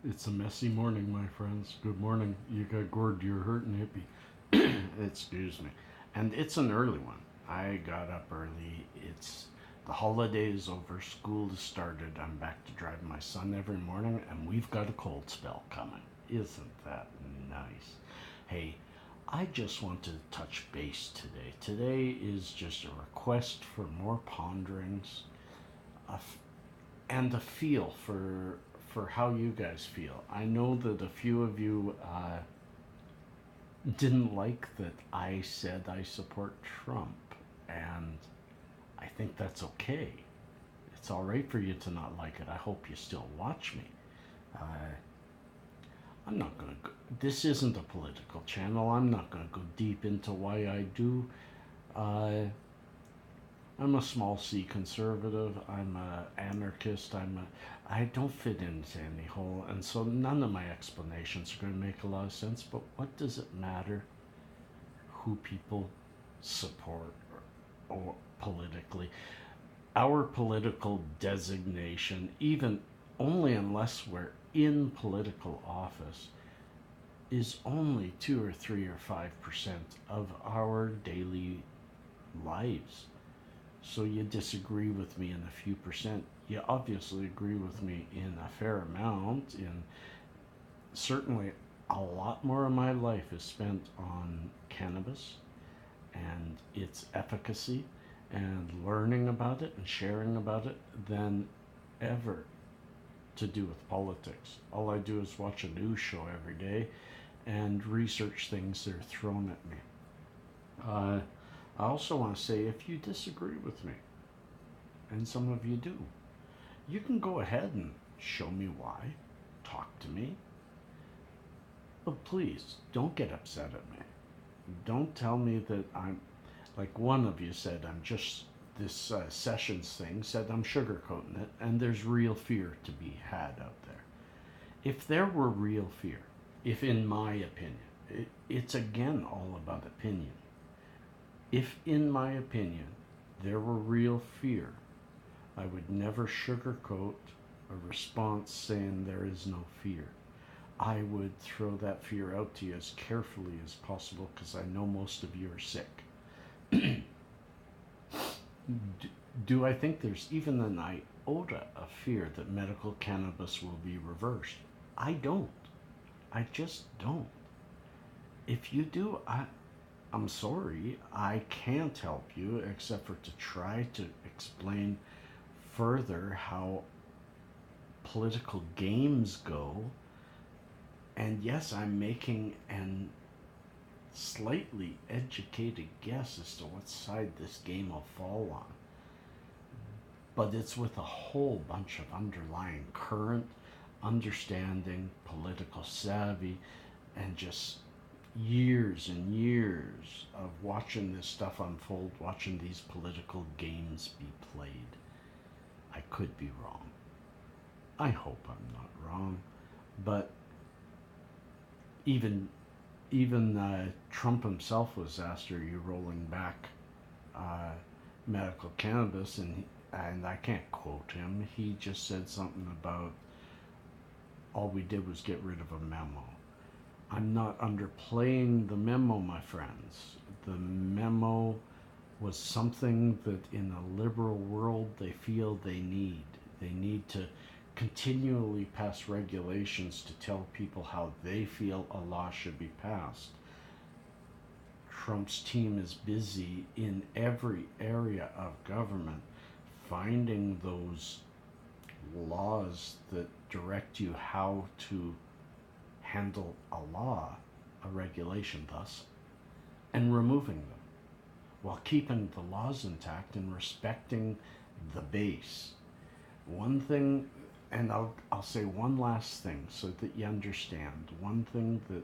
It's a messy morning, my friends. Good morning. You got gourd, you're hurting hippie. Excuse me. And it's an early one. I got up early. It's the holidays over, school has started. I'm back to drive my son every morning, and we've got a cold spell coming. Isn't that nice? Hey, I just want to touch base today. Today is just a request for more ponderings, a and a feel for how you guys feel. I know that a few of you didn't like that I said I support Trump, and I think that's okay. It's all right for you to not like it. I hope you still watch me. Uh, I'm not going to go. This isn't a political channel. I'm not going to go deep into why I do. Uh, I'm a small C conservative. I'm a anarchist. I don't fit into any hole, and so none of my explanations are going to make a lot of sense. But what does it matter who people support or politically? Our political designation, even only unless we're in political office, is only 2 or 3 or 5% of our daily lives. So you disagree with me in a few percent. You obviously agree with me in a fair amount. In certainly a lot more of my life is spent on cannabis and its efficacy and learning about it and sharing about it than ever to do with politics. All I do is watch a news show every day and research things that are thrown at me. Uh, I also want to say if you disagree with me, and some of you do, you can go ahead and show me why, talk to me, but please don't get upset at me. Don't tell me that I'm, like one of you said, I'm just, this sessions thing said I'm sugarcoating it, and there's real fear to be had out there. If there were real fear, if in my opinion, it's again all about opinion. If in my opinion there were real fear, I would never sugarcoat a response saying there is no fear. I would throw that fear out to you as carefully as possible because I know most of you are sick. Do I think there's even an iota of fear that medical cannabis will be reversed? I don't. I just don't. If you do, I'm sorry. I can't help you except for to try to explain further how political games go. And yes, I'm making an slightly educated guess as to what side this game will fall on. But it's with a whole bunch of underlying current understanding, political savvy, and just years and years of watching this stuff unfold, watching these political games be played. I could be wrong. I hope I'm not wrong. But even Trump himself was asked, "Are you rolling back uh, medical cannabis?" And I can't quote him. He just said something about all we did was get rid of a memo. I'm not underplaying the memo, my friends. The memo was something that in a liberal world they feel they need. They need to continually pass regulations to tell people how they feel a law should be passed. Trump's team is busy in every area of government finding those laws that direct you how to handle a law, a regulation thus, and removing them while keeping the laws intact and respecting the base. One thing, and I'll say one last thing so that you understand. One thing that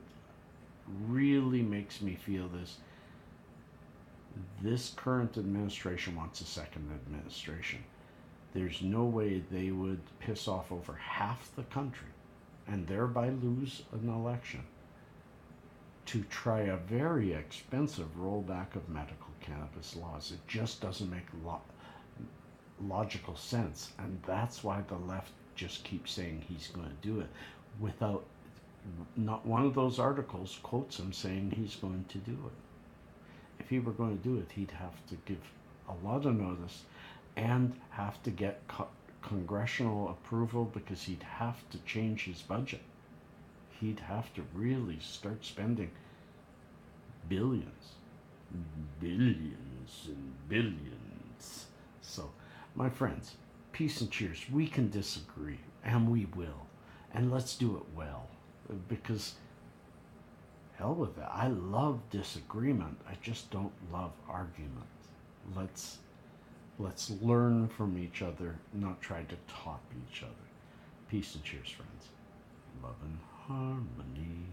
really makes me feel this current administration wants a second administration. There's no way they would piss off over half the country and thereby lose an election to try a very expensive rollback of medical cannabis laws. It just doesn't make logical sense, and that's why the left just keeps saying he's going to do it. without, not one of those articles quotes him saying he's going to do it. If he were going to do it, he'd have to give a lot of notice and have to get congressional approval, because he'd have to change his budget. He'd have to really start spending billions, billions and billions. So, my friends, peace and cheers. We can disagree, and we will, and let's do it well, because hell with it. I love disagreement. I just don't love argument. Let's learn from each other, not try to top each other. Peace and cheers, friends. Love and harmony.